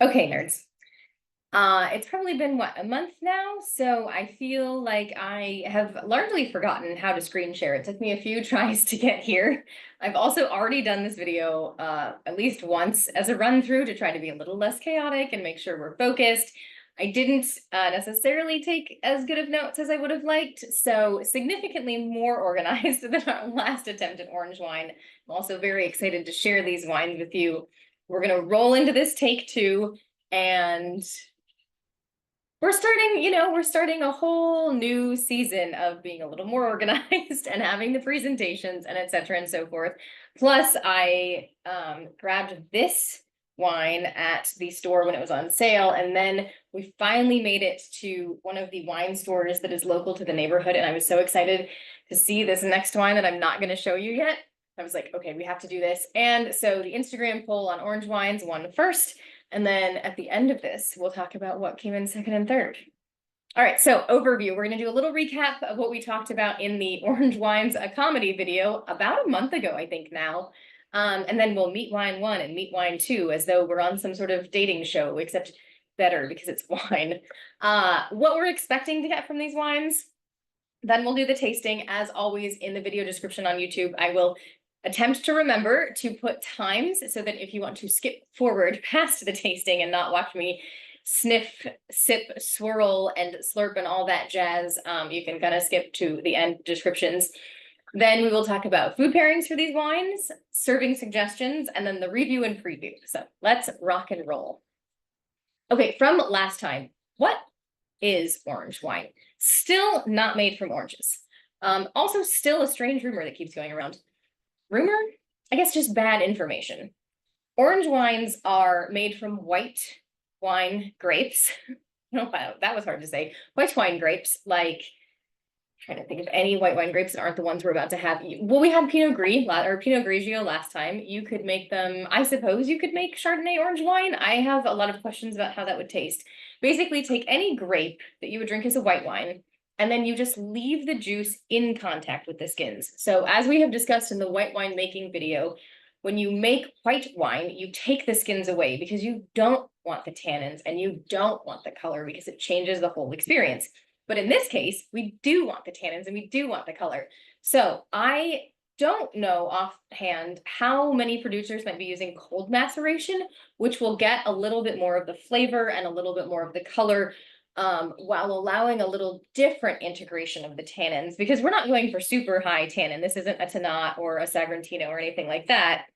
Okay, nerds. It's probably been what, a month now? So I feel like I have largely forgotten how to screen share. It took me a few tries to get here. I've also already done this video at least once as a run through to try to be a little less chaotic and make sure we're focused. I didn't necessarily take as good of notes as I would have liked, so significantly more organized than our last attempt at orange wine. I'm also very excited to share these wines with you. We're gonna roll into this take two, and we're starting a whole new season of being a little more organized and having the presentations and et cetera and so forth. Plus, I grabbed this wine at the store when it was on sale, and then we finally made it to one of the wine stores that is local to the neighborhood, and I was so excited to see this next wine that I'm not going to show you yet. I was like, okay, we have to do this. And so the Instagram poll on orange wines won first. And then at the end of this, we'll talk about what came in second and third. All right, so overview. We're going to do a little recap of what we talked about in the Orange Wines, a comedy video about a month ago, I think now. And then we'll meet wine one and meet wine two as though we're on some sort of dating show, except better because it's wine. What we're expecting to get from these wines. Then we'll do the tasting. As always, in the video description on YouTube, I will attempt to remember to put times so that if you want to skip forward past the tasting and not watch me sniff, sip, swirl, and slurp and all that jazz, you can kind of skip to the end descriptions. Then we will talk about food pairings for these wines, serving suggestions, and then the review and preview. So let's rock and roll. Okay, from last time, what is orange wine? Still not made from oranges. Also still a strange rumor that keeps going around. Rumor? I guess just bad information. Orange wines are made from white wine grapes. No, that was hard to say. White wine grapes, like, trying to think of any white wine grapes that aren't the ones we're about to have. Well, we had Pinot Gris or Pinot Grigio last time. You could make them, I suppose you could make Chardonnay orange wine. I have a lot of questions about how that would taste. Basically, take any grape that you would drink as a white wine, and then you just leave the juice in contact with the skins. So as we have discussed in the white wine making video, when you make white wine, you take the skins away because you don't want the tannins and you don't want the color because it changes the whole experience. But in this case, we do want the tannins and we do want the color. So I don't know offhand how many producers might be using cold maceration, which will get a little bit more of the flavor and a little bit more of the color, while allowing a little different integration of the tannins, because we're not going for super high tannin. This isn't a Tannat or a Sagrantino or anything like that.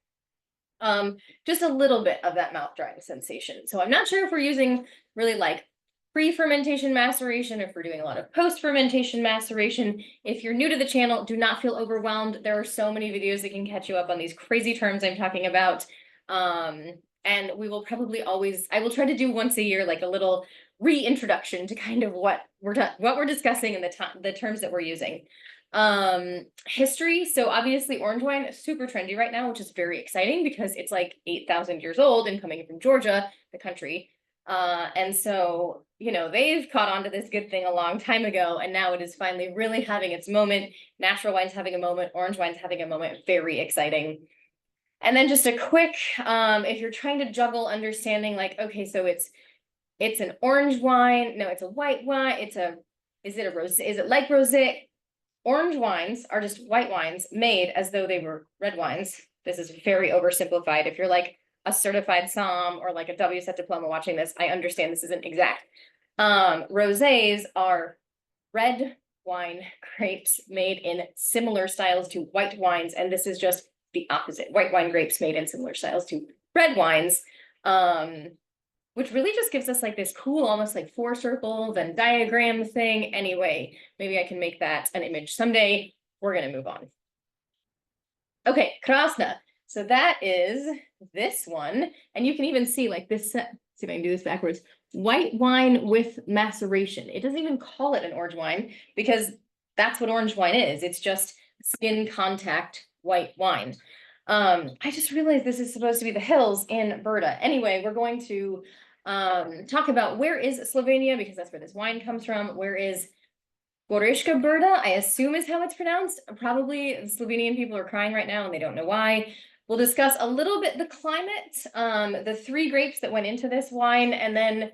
Just a little bit of that mouth drying sensation. So I'm not sure if we're using really like pre-fermentation maceration, if we're doing a lot of post-fermentation maceration. If you're new to the channel, do not feel overwhelmed. There are so many videos that can catch you up on these crazy terms I'm talking about. And we will probably always, I will try to do once a year, like a little reintroduction to kind of what we're discussing and the terms that we're using. History. So obviously orange wine is super trendy right now, which is very exciting because it's like 8,000 years old and coming from Georgia, the country. And so, you know, they've caught on to this good thing a long time ago, and now it is finally really having its moment. Natural wine's having a moment, orange wine's having a moment, very exciting. And then just a quick, if you're trying to juggle understanding, like, okay, so it's an orange wine, no, it's a white wine, is it like rosé? Orange wines are just white wines made as though they were red wines. This is very oversimplified. If you're like a certified somm or like a WSET diploma watching this, I understand this isn't exact. Rosés are red wine grapes made in similar styles to white wines, and this is just the opposite. White wine grapes made in similar styles to red wines, which really just gives us like this cool, almost like 4 circles and diagram thing. Anyway, maybe I can make that an image someday. We're gonna move on. Okay, Krasna. So that is this one. And you can even see like this, see if I can do this backwards. White wine with maceration. It doesn't even call it an orange wine because that's what orange wine is. It's just skin contact white wine. I just realized this is supposed to be the hills in Brda. Anyway, we're going to talk about where is Slovenia, because that's where this wine comes from. Where is Goreška Brda, I assume is how it's pronounced. Probably Slovenian people are crying right now and they don't know why. We'll discuss a little bit the climate, the 3 grapes that went into this wine, and then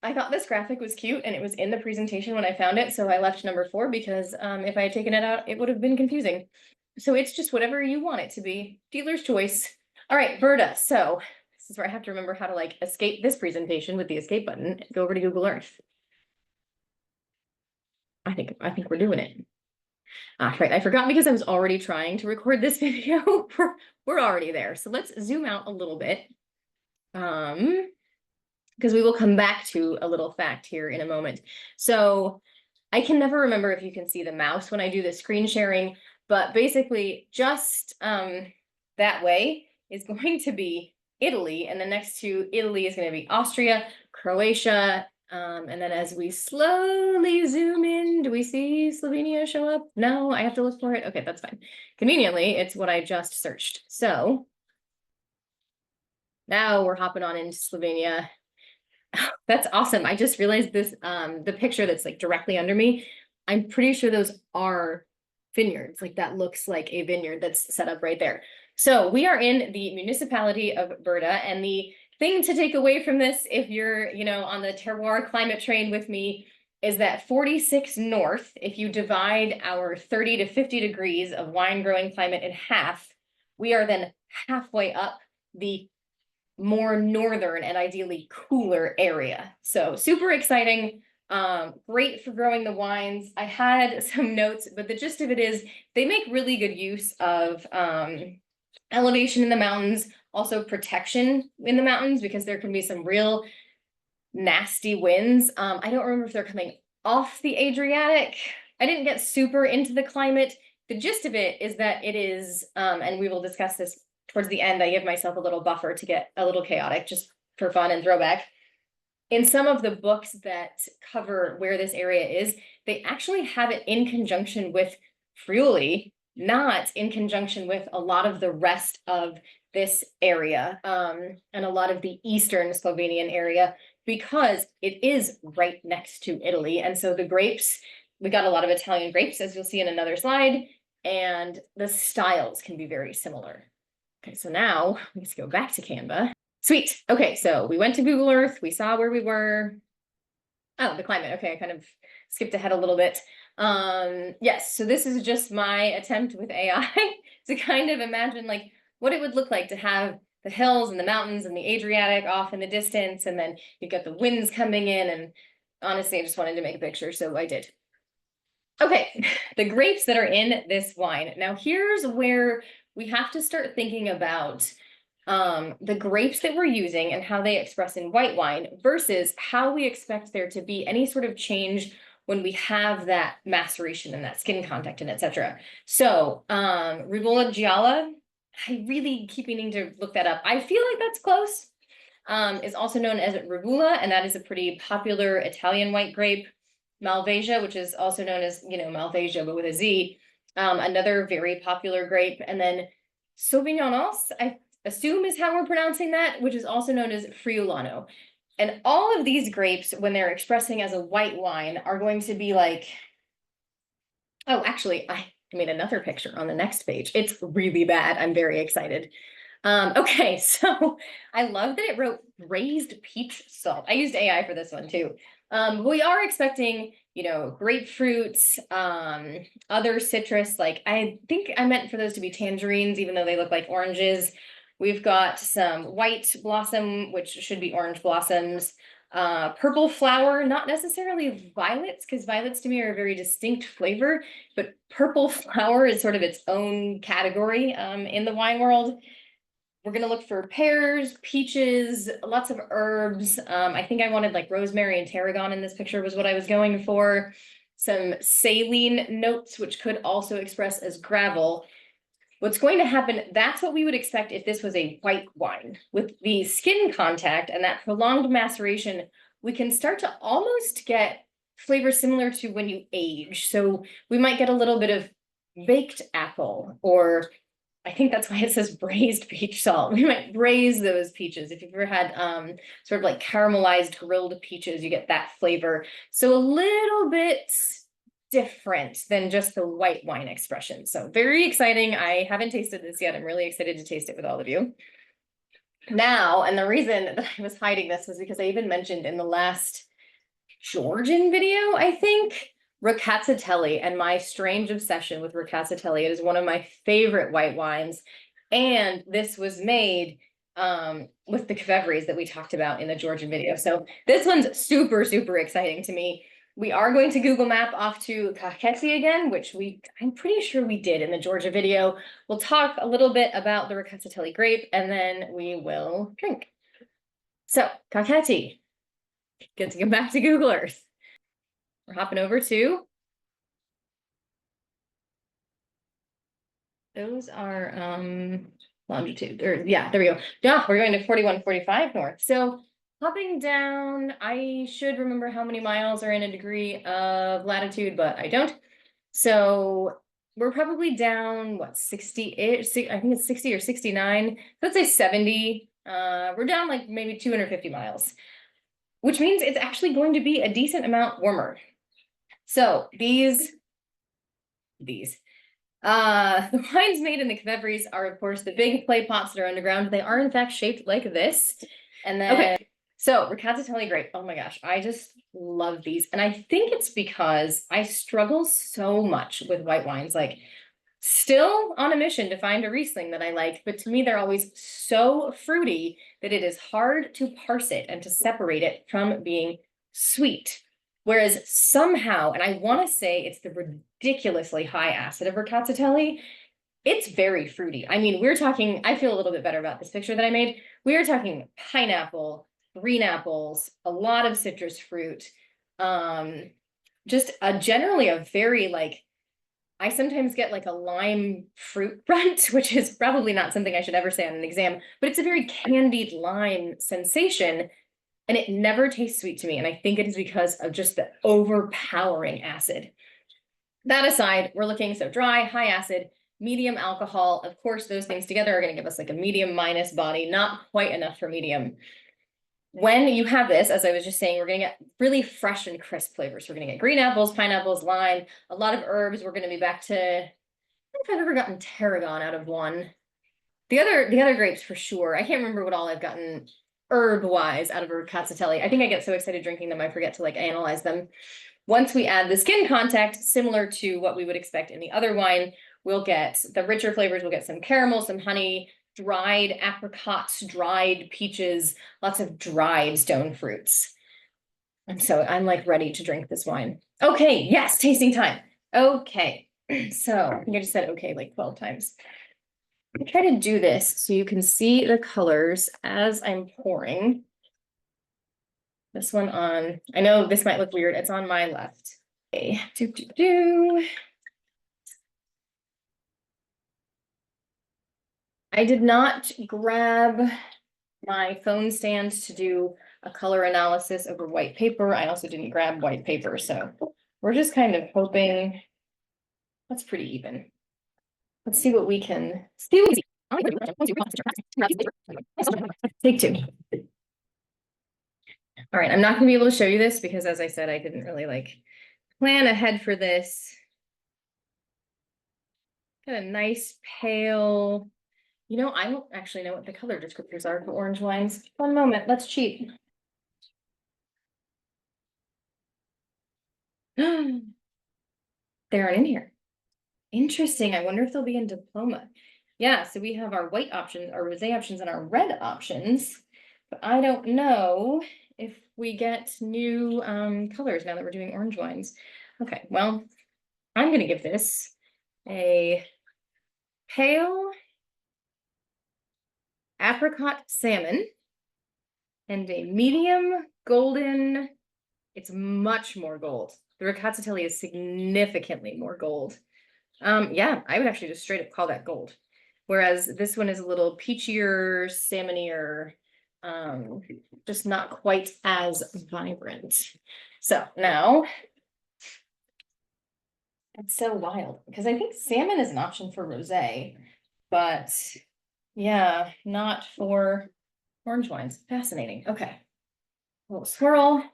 I thought this graphic was cute and it was in the presentation when I found it, so I left number 4 because if I had taken it out, it would have been confusing. So it's just whatever you want it to be, dealer's choice. All right, Verda. So this is where I have to remember how to like escape this presentation with the escape button. Go over to Google Earth. I think we're doing it. Right, I forgot because I was already trying to record this video. We're already there. So let's zoom out a little bit. Because we will come back to a little fact here in a moment. So I can never remember if you can see the mouse when I do the screen sharing, but basically just that way is going to be Italy, and the next to Italy is going to be Austria, Croatia, and then as we slowly zoom in, do we see Slovenia show up? No, I have to look for it. Okay, that's fine. Conveniently, it's what I just searched. So now we're hopping on into Slovenia. That's awesome. I just realized this, the picture that's like directly under me, I'm pretty sure those are vineyards. Like that looks like a vineyard that's set up right there. So we are in the municipality of Brda, and the thing to take away from this, if you're, on the terroir climate train with me, is that 46 north, if you divide our 30 to 50 degrees of wine growing climate in half, we are then halfway up the more northern and ideally cooler area. So super exciting, great for growing the wines. I had some notes, but the gist of it is they make really good use of elevation in the mountains, also protection in the mountains, because there can be some real nasty winds. I don't remember if they're coming off the Adriatic. I didn't get super into the climate. The gist of it is that it is, and we will discuss this towards the end, I give myself a little buffer to get a little chaotic just for fun and throwback. In some of the books that cover where this area is, they actually have it in conjunction with Friuli, not in conjunction with a lot of the rest of this area, and a lot of the eastern Slovenian area, because it is right next to Italy. And so the grapes, we got a lot of Italian grapes, as you'll see in another slide, and the styles can be very similar. Okay, so now let's go back to Canva. Sweet. Okay, so we went to Google Earth. We saw where we were. Oh, the climate. Okay, I kind of skipped ahead a little bit. Yes, so this is just my attempt with AI to kind of imagine like what it would look like to have the hills and the mountains and the Adriatic off in the distance, and then you've got the winds coming in, and honestly, I just wanted to make a picture, so I did. Okay, the grapes that are in this wine. Now here's where we have to start thinking about the grapes that we're using and how they express in white wine versus how we expect there to be any sort of change when we have that maceration and that skin contact and etc. So Rivola Gialla, I really keep meaning to look that up. I feel like that's close. Is also known as Rivola, and that is a pretty popular Italian white grape. Malvasia, which is also known as, Malvasia, but with a Z, another very popular grape. And then Sauvignon-Ance, I assume is how we're pronouncing that, which is also known as Friulano. And all of these grapes, when they're expressing as a white wine, are going to be like, oh, actually, I made another picture on the next page. It's really bad. I'm very excited. Okay, so I love that it wrote raised peach salt. I used AI for this one too. We are expecting, grapefruit, other citrus, like I think I meant for those to be tangerines, even though they look like oranges. We've got some white blossom, which should be orange blossoms, purple flower, not necessarily violets, because violets to me are a very distinct flavor, but purple flower is sort of its own category in the wine world. We're going to look for pears, peaches, lots of herbs. I think I wanted like rosemary and tarragon in this picture was what I was going for. Some saline notes, which could also express as gravel. What's going to happen, that's what we would expect if this was a white wine. With the skin contact and that prolonged maceration, we can start to almost get flavor similar to when you age. So we might get a little bit of baked apple, or I think that's why it says braised peach salt. We might braise those peaches. If you've ever had sort of like caramelized grilled peaches, you get that flavor. So a little bit different than just the white wine expression. So very exciting. I haven't tasted this yet. I'm really excited to taste it with all of you. Now, and the reason that I was hiding this was because I even mentioned in the last Georgian video, I think, Rakatsatelli and my strange obsession with Rakatsatelli. It is one of my favorite white wines. And this was made with the Kveveries that we talked about in the Georgian video. So this one's super, super exciting to me. We are going to Google Map off to Kakheti again, which I'm pretty sure we did in the Georgia video. We'll talk a little bit about the Rakatsatelli grape, and then we will drink. So, Kakheti. Good to get back to Google Earth. We're hopping over to. Those are longitude, or yeah, there we go. Yeah, we're going to 4145 north. So hopping down, I should remember how many miles are in a degree of latitude, but I don't. So we're probably down, what, 60-ish? I think it's 60 or 69. Let's say 70. We're down like maybe 250 miles, which means it's actually going to be a decent amount warmer. So these the wines made in the Kveveries are, of course, the big clay pots that are underground. They are, in fact, shaped like this. And then, okay, so Rakatsatelli grape. Oh my gosh, I just love these. And I think it's because I struggle so much with white wines. Like, still on a mission to find a Riesling that I like, but to me, they're always so fruity that it is hard to parse it and to separate it from being sweet. Whereas somehow, and I want to say it's the ridiculously high acid of Rakatsatelli, it's very fruity. I mean, we're talking, I feel a little bit better about this picture that I made. We are talking pineapple, green apples, a lot of citrus fruit, just generally a very like, I sometimes get like a lime fruit front, which is probably not something I should ever say on an exam, but it's a very candied lime sensation. And it never tastes sweet to me. And I think it is because of just the overpowering acid. That aside, we're looking so dry, high acid, medium alcohol. Of course, those things together are going to give us like a medium minus body, not quite enough for medium. When you have this, as I was just saying, we're going to get really fresh and crisp flavors. We're going to get green apples, pineapples, lime, a lot of herbs. We're going to be back to, I don't know if I've ever gotten tarragon out of one. The other grapes for sure. I can't remember what all I've gotten herb-wise out of a Rakatsatelli. I think I get so excited drinking them, I forget to like analyze them. Once we add the skin contact, similar to what we would expect in the other wine, we'll get the richer flavors. We'll get some caramel, some honey, dried apricots, dried peaches, lots of dried stone fruits. And so I'm like ready to drink this wine. Okay, yes, tasting time. Okay, so I think I just said okay like 12 times. I try to do this so you can see the colors as I'm pouring. This one on, I know this might look weird, it's on my left. Okay, I did not grab my phone stand to do a color analysis over white paper. I also didn't grab white paper, so we're just kind of hoping that's pretty even. Let's see what we can see. Take two. All right, I'm not gonna be able to show you this because, as I said, I didn't really like plan ahead for this. Got a nice pale, you know, I don't actually know what the color descriptors are for orange wines. One moment, let's cheat. They aren't in here. Interesting. I wonder if they'll be in diploma. Yeah, so we have our white options, our rosé options, and our red options. But I don't know if we get new colors now that we're doing orange wines. Okay, well, I'm gonna give this a pale apricot salmon and a medium golden. It's much more gold. The Rakatsatelli is significantly more gold. Yeah, I would actually just straight up call that gold. Whereas this one is a little peachier, salmonier, just not quite as vibrant. So now, it's so wild because I think salmon is an option for rosé, but yeah, not for orange wines. Fascinating. Okay, a little swirl.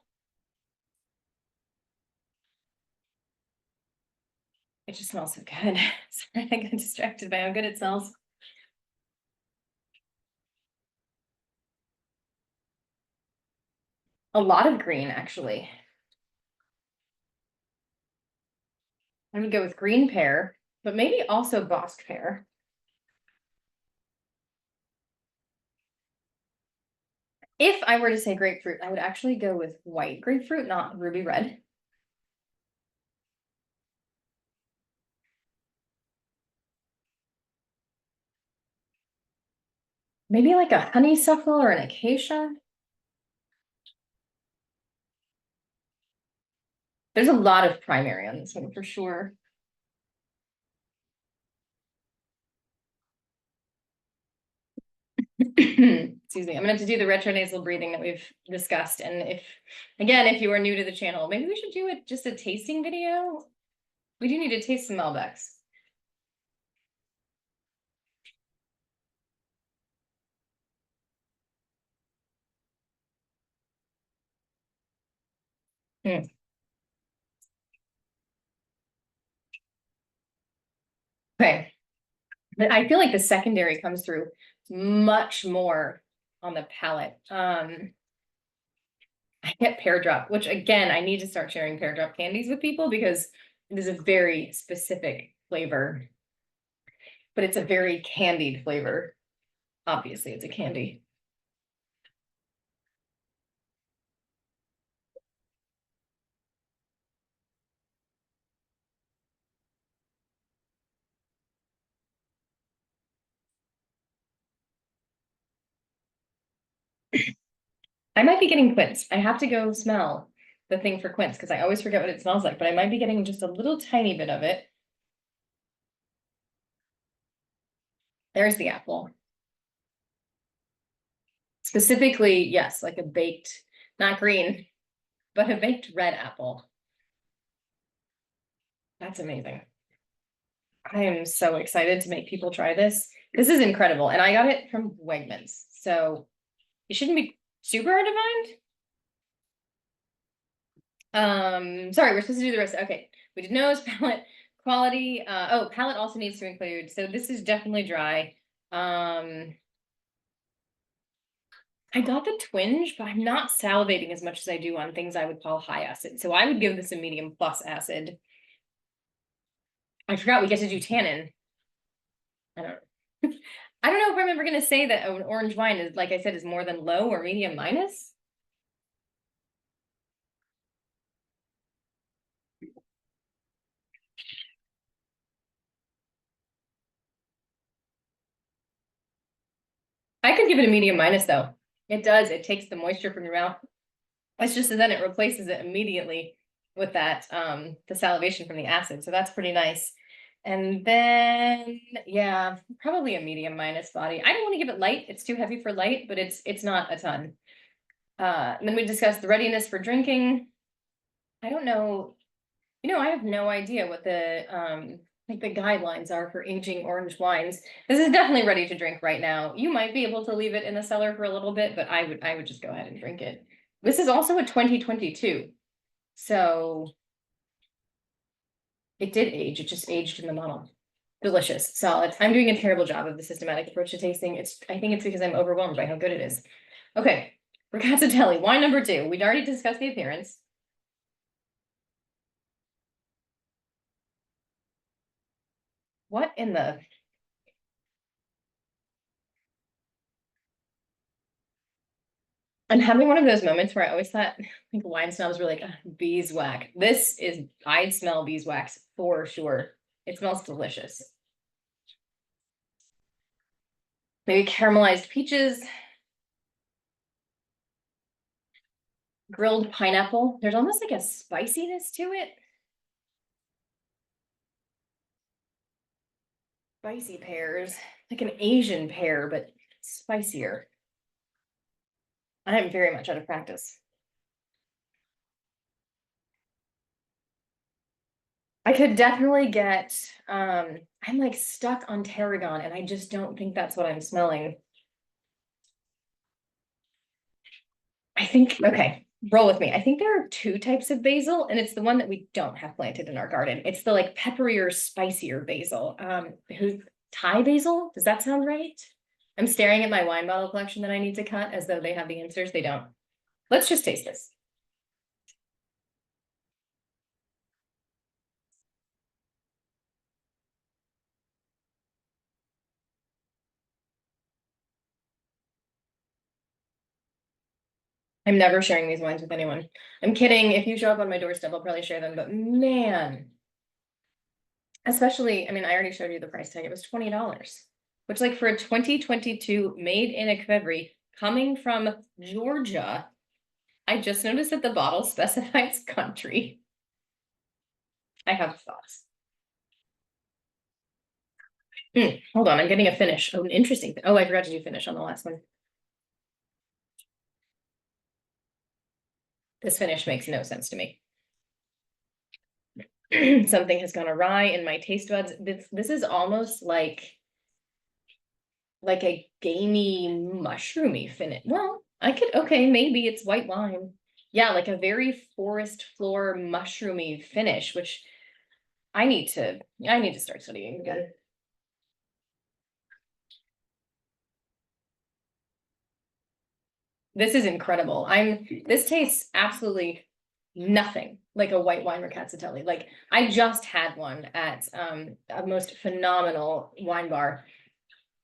It just smells so good. Sorry, I got distracted by how good it smells. A lot of green, actually. I would go with green pear, but maybe also Bosc pear. If I were to say grapefruit, I would actually go with white grapefruit, not ruby red. Maybe like a honeysuckle or an acacia. There's a lot of primary on this one for sure. Excuse me, I'm gonna have to do the retronasal breathing that we've discussed. And if you are new to the channel, maybe we should do just a tasting video. We do need to taste some Malbecs. Okay, but I feel like the secondary comes through much more on the palate. I get pear drop, which again, I need to start sharing pear drop candies with people because it is a very specific flavor, but it's a very candied flavor. Obviously, it's a candy. I might be getting quince. I have to go smell the thing for quince because I always forget what it smells like, but I might be getting just a little tiny bit of it. There's the apple. Specifically, yes, like a baked, not green, but a baked red apple. That's amazing. I am so excited to make people try this. This is incredible. And I got it from Wegmans. So it shouldn't be super hard to find. Sorry, we're supposed to do the rest. Okay. We did nose, palate, quality. Palate also needs to include. So this is definitely dry. I got the twinge, but I'm not salivating as much as I do on things I would call high acid. So I would give this a medium plus acid. I forgot we get to do tannin. I don't I don't know if I'm ever gonna say that an orange wine is, like I said, is more than low or medium minus. I could give it a medium minus though. It does, it takes the moisture from your mouth. It's just and then it replaces it immediately with that the salivation from the acid. So that's pretty nice. And then yeah, probably a medium minus body. I don't want to give it light. It's too heavy for light, but it's not a ton. And then we discussed the readiness for drinking. I don't know. I have no idea what the like the guidelines are for aging orange wines. This is definitely ready to drink right now. You might be able to leave it in the cellar for a little bit, but I would just go ahead and drink it. This is also a 2022. So it did age, it just aged in the bottle. Delicious, solid. I'm doing a terrible job of the systematic approach to tasting. I think it's because I'm overwhelmed by how good it is. Okay, Ragazzacatelli, wine number 2. We'd already discussed the appearance. What in the I'm having one of those moments where I always thought like wine snobs were like beeswax. I smell beeswax for sure. It smells delicious. Maybe caramelized peaches, grilled pineapple. There's almost like a spiciness to it. Spicy pears, like an Asian pear, but spicier. I am very much out of practice. I could definitely get, I'm like stuck on tarragon and I just don't think that's what I'm smelling. I think, okay, roll with me. I think there are two types of basil, and it's the one that we don't have planted in our garden. It's the like pepperier, spicier basil. Thai basil? Does that sound right? I'm staring at my wine bottle collection that I need to cut as though they have the answers. They don't. Let's just taste this. I'm never sharing these wines with anyone. I'm kidding. If you show up on my doorstep, I'll probably share them, but man, especially, I mean, I already showed you the price tag. It was $20, which like for a 2022 made in a Quevry coming from Georgia, I just noticed that the bottle specifies country. I have thoughts. Hold on, I'm getting a finish. Oh, an interesting. Oh, I forgot to do finish on the last one. This finish makes no sense to me. Something has gone awry in my taste buds. This is almost like a gamey, mushroomy finish. Well, I could, okay, maybe it's white wine. Yeah, like a very forest floor mushroomy finish, which I need to start studying again. This is incredible. This tastes absolutely nothing like a white wine riccatelli. Like I just had one at a most phenomenal wine bar.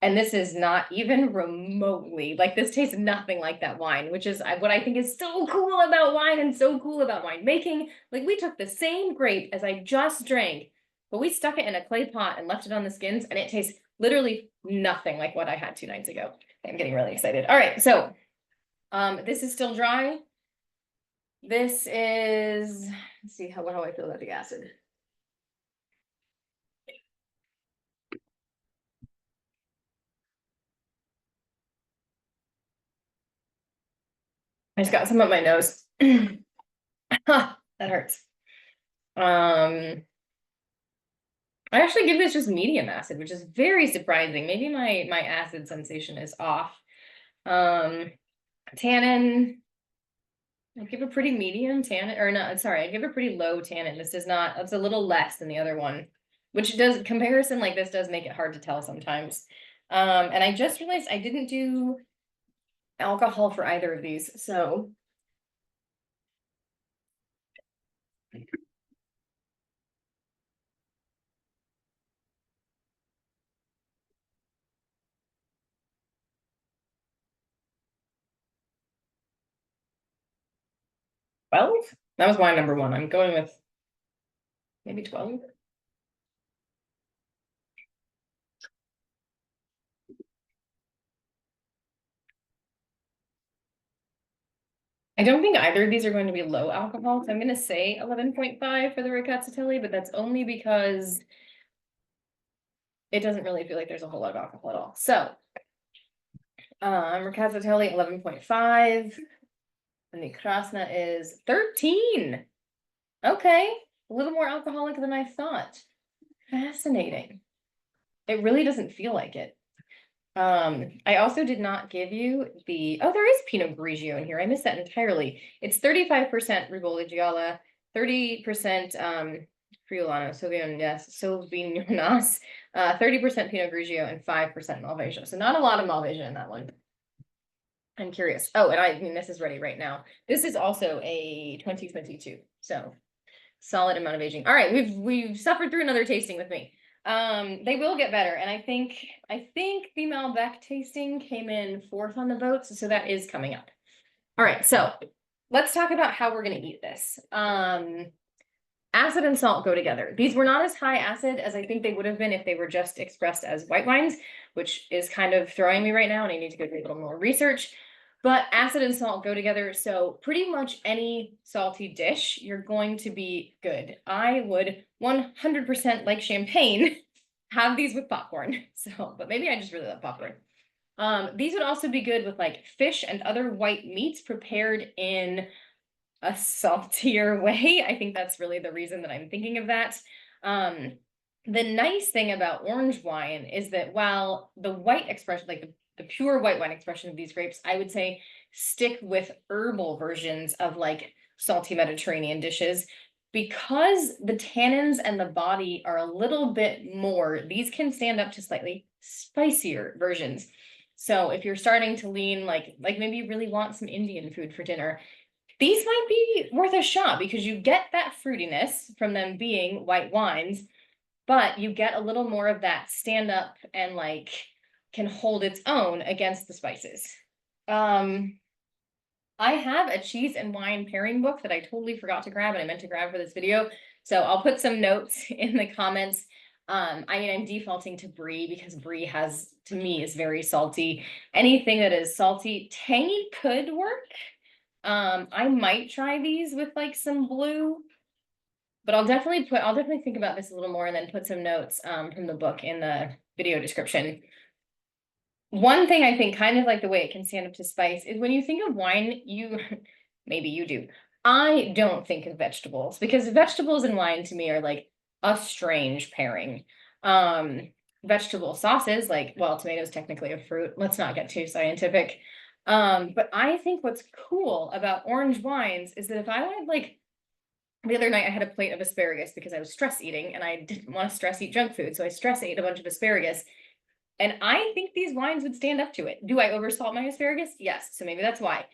And this is not even remotely like this tastes nothing like that wine, which is what I think is so cool about wine and so cool about winemaking. Like we took the same grape as I just drank, but we stuck it in a clay pot and left it on the skins, and it tastes literally nothing like what I had 2 nights ago. I'm getting really excited. All right, so this is still dry. This is, let's see how I feel about the acid. I just got some up my nose. That hurts. I actually give this just medium acid, which is very surprising. Maybe my acid sensation is off. Tannin, I give a pretty medium tannin, or no, sorry, I give a pretty low tannin. This is not, it's a little less than the other one, which does, comparison like this does make it hard to tell sometimes. And I just realized I didn't do alcohol for either of these, so. Well, that was wine number one. I'm going with maybe 12. I don't think either of these are going to be low alcohol, so I'm going to say 11.5 for the riccatelli, but that's only because it doesn't really feel like there's a whole lot of alcohol at all. So, riccatelli 11.5, and the krasna is 13. Okay, a little more alcoholic than I thought. Fascinating. It really doesn't feel like it. I also did not give you the, oh, there is Pinot Grigio in here. I missed that entirely. It's 35% Rivoligiola, 30% Friulano, Sauvignonas, 30% Pinot Grigio, and 5% Malvasia. So not a lot of Malvasia in that one. I'm curious. Oh, and I mean, this is ready right now. This is also a 2022. So solid amount of aging. All right, we've suffered through another tasting with me. They will get better, and I think the Malbec tasting came in 4th on the votes, so that is coming up. All right, so let's talk about how we're gonna eat this. Acid and salt go together. These were not as high acid as I think they would have been if they were just expressed as white wines, which is kind of throwing me right now, and I need to go do a little more research. But acid and salt go together, so pretty much any salty dish, you're going to be good. I would 100% like champagne, have these with popcorn. So, but maybe I just really love popcorn. These would also be good with like fish and other white meats prepared in a saltier way. I think that's really the reason that I'm thinking of that. The nice thing about orange wine is that while the white expression, like the pure white wine expression of these grapes, I would say stick with herbal versions of like salty Mediterranean dishes. Because the tannins and the body are a little bit more, these can stand up to slightly spicier versions. So if you're starting to lean like maybe you really want some Indian food for dinner, these might be worth a shot because you get that fruitiness from them being white wines, but you get a little more of that stand up and like can hold its own against the spices. I have a cheese and wine pairing book that I totally forgot to grab and I meant to grab for this video. So I'll put some notes in the comments. I mean, I'm defaulting to brie because brie has, to me, is very salty. Anything that is salty, tangy could work. I might try these with like some blue, but I'll definitely think about this a little more and then put some notes from the book in the video description. One thing I think, kind of like the way it can stand up to spice, is when you think of wine, maybe you do. I don't think of vegetables because vegetables and wine to me are like a strange pairing. Vegetable sauces, like, well, tomatoes technically a fruit. Let's not get too scientific. But I think what's cool about orange wines is that if I wanted like the other night I had a plate of asparagus because I was stress eating and I didn't want to stress eat junk food. So I stress ate a bunch of asparagus. And I think these wines would stand up to it. Do I oversalt my asparagus? Yes. So maybe that's why.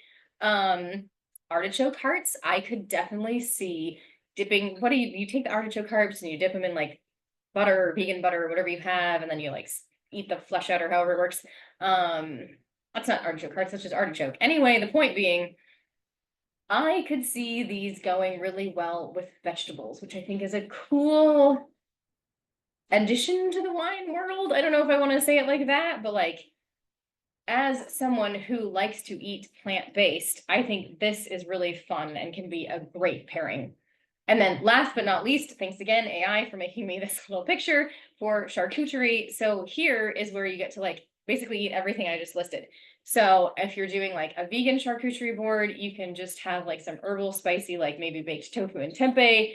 Artichoke hearts, I could definitely see dipping. What do you take the artichoke hearts and you dip them in like butter or vegan butter or whatever you have, and then you like eat the flesh out or however it works. That's not artichoke hearts, that's just artichoke. Anyway, the point being, I could see these going really well with vegetables, which I think is a cool addition to the wine world. I don't know if I want to say it like that, but like as someone who likes to eat plant-based, I think this is really fun and can be a great pairing. And then last but not least, thanks again, AI, for making me this little picture for charcuterie. So here is where you get to like basically eat everything I just listed. So if you're doing like a vegan charcuterie board, you can just have like some herbal spicy, like maybe baked tofu and tempeh.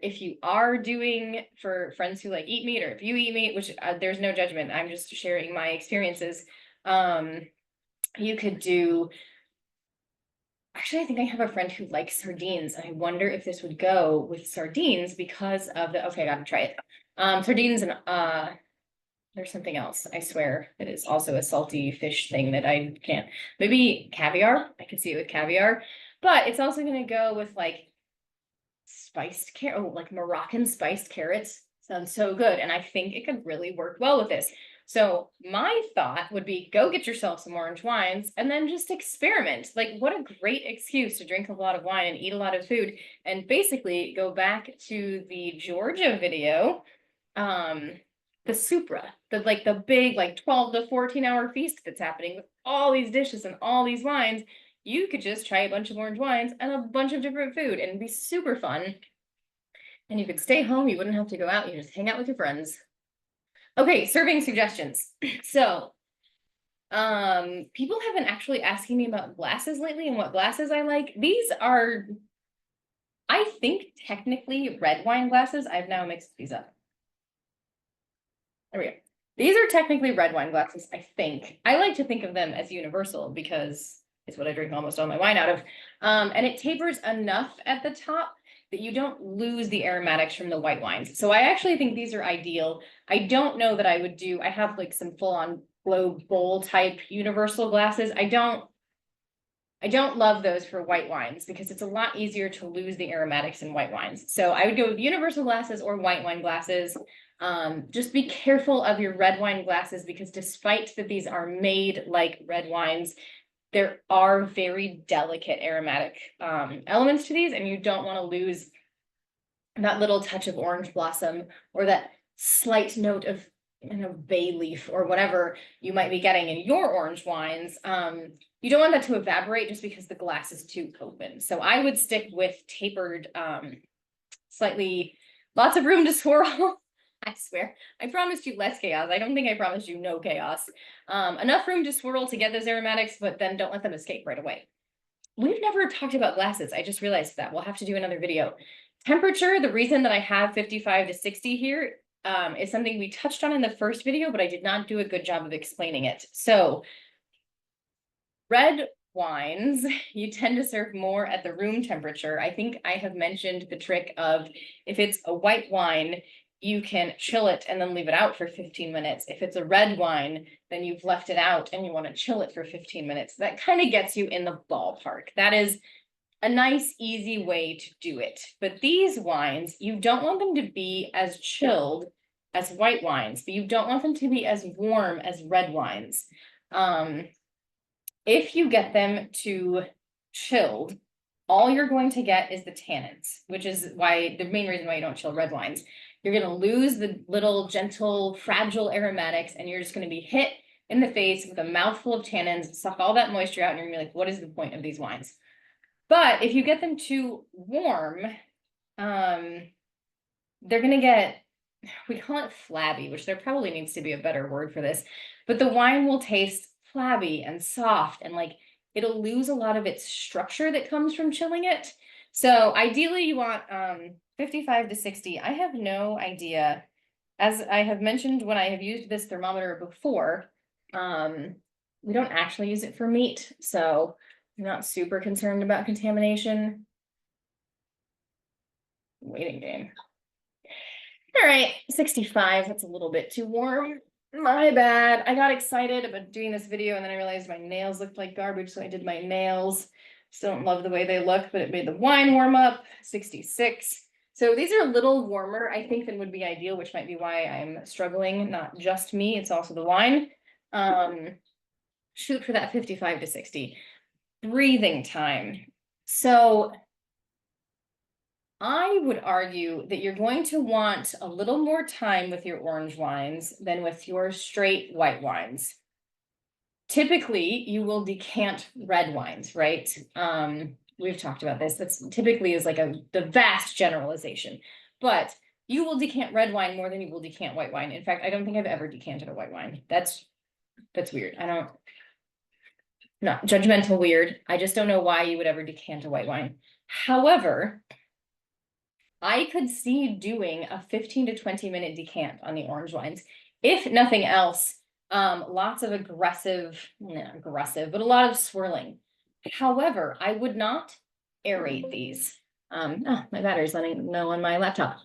If you are doing for friends who like eat meat, or if you eat meat, which there's no judgment, I'm just sharing my experiences. You could do, actually, I think I have a friend who likes sardines, and I wonder if this would go with sardines because of the, okay, I gotta try it. Sardines and there's something else, I swear, that is also a salty fish thing that I can't, maybe caviar, I could see it with caviar, but it's also gonna go with like spiced carrot, oh, like Moroccan spiced carrots. Sounds so good. And I think it could really work well with this. So my thought would be go get yourself some orange wines and then just experiment. Like what a great excuse to drink a lot of wine and eat a lot of food. And basically go back to the Georgia video, the Supra, the big like 12 to 14 hour feast that's happening with all these dishes and all these wines. You could just try a bunch of orange wines and a bunch of different food and it'd be super fun. And you could stay home, you wouldn't have to go out, you just hang out with your friends. Okay, serving suggestions. So, people have been actually asking me about glasses lately and what glasses I like. These are, I think, technically red wine glasses. I've now mixed these up. There we go. These are technically red wine glasses, I think. I like to think of them as universal because it's what I drink almost all my wine out of. And it tapers enough at the top that you don't lose the aromatics from the white wines. So I actually think these are ideal. I don't know that I would do, I have like some full-on globe bowl type universal glasses. I don't love those for white wines because it's a lot easier to lose the aromatics in white wines. So I would go with universal glasses or white wine glasses. Just be careful of your red wine glasses because despite that these are made like red wines, there are very delicate aromatic elements to these, and you don't want to lose that little touch of orange blossom or that slight note of bay leaf or whatever you might be getting in your orange wines. You don't want that to evaporate just because the glass is too open. So I would stick with tapered, slightly, lots of room to swirl. I swear, I promised you less chaos. I don't think I promised you no chaos. Enough room to swirl to get those aromatics, but then don't let them escape right away. We've never talked about glasses. I just realized that. We'll have to do another video. Temperature, the reason that I have 55 to 60 here is something we touched on in the first video, but I did not do a good job of explaining it. So red wines, you tend to serve more at the room temperature. I think I have mentioned the trick of if it's a white wine, you can chill it and then leave it out for 15 minutes. If it's a red wine, then you've left it out and you want to chill it for 15 minutes. That kind of gets you in the ballpark. That is a nice, easy way to do it. But these wines, you don't want them to be as chilled as white wines, but you don't want them to be as warm as red wines. If you get them to chilled, all you're going to get is the tannins, which is why the main reason why you don't chill red wines. You're going to lose the little gentle, fragile aromatics, and you're just going to be hit in the face with a mouthful of tannins, suck all that moisture out, and you're going to be like, what is the point of these wines? But if you get them too warm, they're going to get, we call it flabby, which there probably needs to be a better word for this, but the wine will taste flabby and soft, and like it'll lose a lot of its structure that comes from chilling it. So ideally you want 55 to 60. I have no idea. As I have mentioned when I have used this thermometer before, we don't actually use it for meat, so I'm not super concerned about contamination. Waiting game. All right, 65, that's a little bit too warm. My bad. I got excited about doing this video and then I realized my nails looked like garbage, so I did my nails. Still don't love the way they look, but it made the wine warm up. 66. So these are a little warmer, I think, than would be ideal, which might be why I'm struggling. Not just me, it's also the wine. Shoot for that 55 to 60. Breathing time. So I would argue that you're going to want a little more time with your orange wines than with your straight white wines. Typically, you will decant red wines, right? We've talked about this. That's typically is like the vast generalization, but you will decant red wine more than you will decant white wine. In fact, I don't think I've ever decanted a white wine. That's weird. Not judgmental weird. I just don't know why you would ever decant a white wine. However, I could see doing a 15 to 20 minute decant on the orange wines. If nothing else, lots of not aggressive, but a lot of swirling. However, I would not aerate these. Oh, my battery's letting know on my laptop.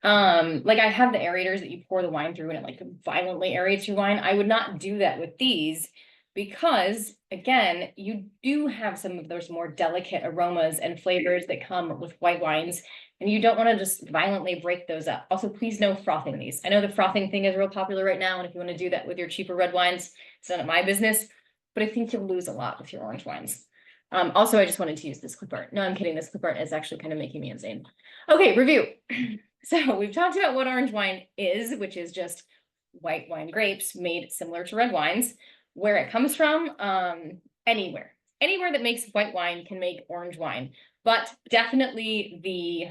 Like I have the aerators that you pour the wine through and it like violently aerates your wine. I would not do that with these because, again, you do have some of those more delicate aromas and flavors that come with white wines. And you don't want to just violently break those up. Also, please no frothing these. I know the frothing thing is real popular right now, and if you want to do that with your cheaper red wines, it's none of my business, but I think you'll lose a lot with your orange wines. Also, I just wanted to use this clip art. No, I'm kidding. This clip art is actually kind of making me insane. Okay, review. So we've talked about what orange wine is, which is just white wine grapes made similar to red wines. Where it comes from, anywhere. Anywhere that makes white wine can make orange wine, but definitely the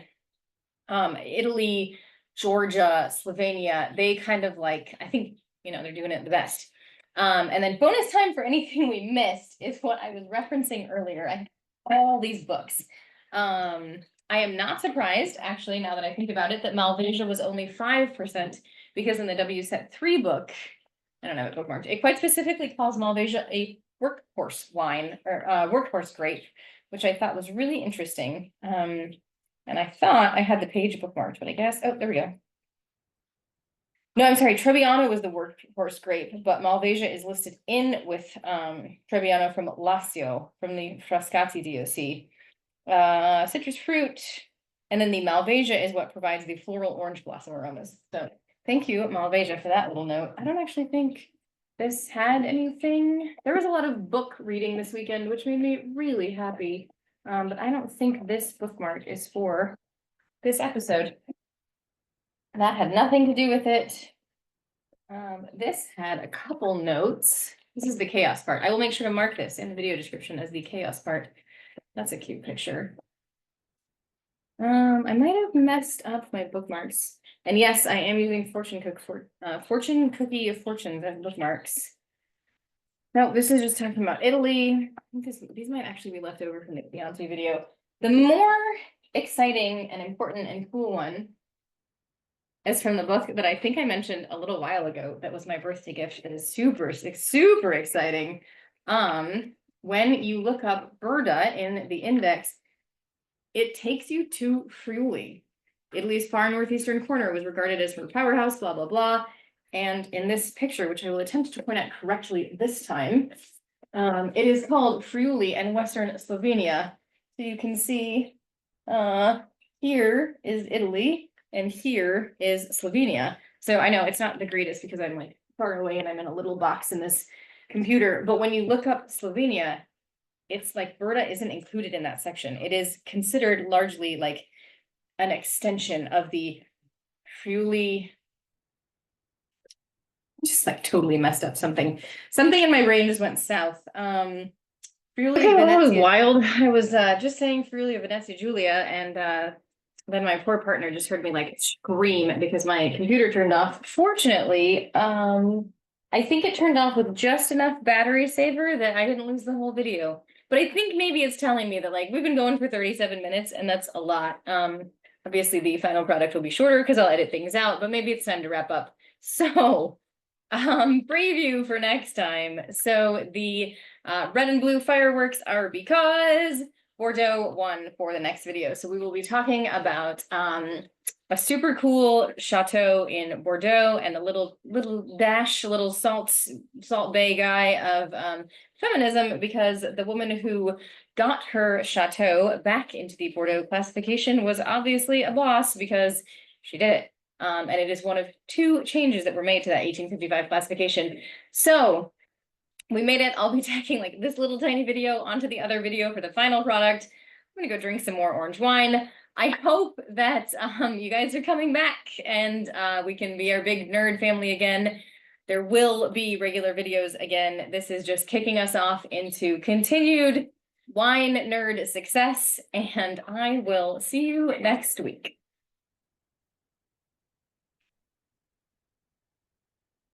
Italy, Georgia, Slovenia, they kind of like, I think, they're doing it the best. And then bonus time for anything we missed is what I was referencing earlier. I have all these books. I am not surprised, actually, now that I think about it, that Malvasia was only 5%, because in the WSET 3 book, I don't know, it bookmarked, it quite specifically calls Malvasia a workhorse wine, or workhorse grape, which I thought was really interesting. And I thought I had the page bookmarked, but I guess, oh, there we go. No, I'm sorry, Trebbiano was the workhorse grape, but Malvasia is listed in with Trebbiano from Lazio, from the Frascati DOC. Citrus fruit, and then the Malvasia is what provides the floral orange blossom aromas. So thank you, Malvasia, for that little note. I don't actually think this had anything. There was a lot of book reading this weekend, which made me really happy. But I don't think this bookmark is for this episode. That had nothing to do with it. This had a couple notes. This is the chaos part. I will make sure to mark this in the video description as the chaos part. That's a cute picture. I might have messed up my bookmarks. And yes, I am using Fortune Cookie of Fortunes as bookmarks. No, this is just talking about Italy. I think these might actually be left over from the Beyonce video. The more exciting and important and cool one is from the book that I think I mentioned a little while ago. That was my birthday gift. It is super, super exciting. when you look up Burda in the index, it takes you to Friuli. Italy's far northeastern corner was regarded as her powerhouse, blah, blah, blah. And in this picture, which I will attempt to point out correctly this time, it is called Friuli and Western Slovenia. So you can see here is Italy and here is Slovenia. So I know it's not the greatest because I'm like far away and I'm in a little box in this computer, but when you look up Slovenia, it's like Brda isn't included in that section. It is considered largely like an extension of the Friuli. Just like totally messed up something. Something in my brain just went south. Friuli That was Venezia. wild. I was just saying Friuli Venezia Giulia, and then my poor partner just heard me like scream because my computer turned off. Fortunately, I think it turned off with just enough battery saver that I didn't lose the whole video. But I think maybe it's telling me that like we've been going for 37 minutes and that's a lot. Obviously the final product will be shorter because I'll edit things out, but maybe it's time to wrap up. So, preview for next time. So the red and blue fireworks are because Bordeaux won for the next video. So we will be talking about a super cool chateau in Bordeaux and a little salt bay guy of feminism, because the woman who got her chateau back into the Bordeaux classification was obviously a boss because she did it. And it is one of two changes that were made to that 1855 classification. So we made it. I'll be tacking like this little tiny video onto the other video for the final product. I'm gonna go drink some more orange wine. I hope that you guys are coming back and we can be our big nerd family again. There will be regular videos again. This is just kicking us off into continued wine nerd success, and I will see you next week.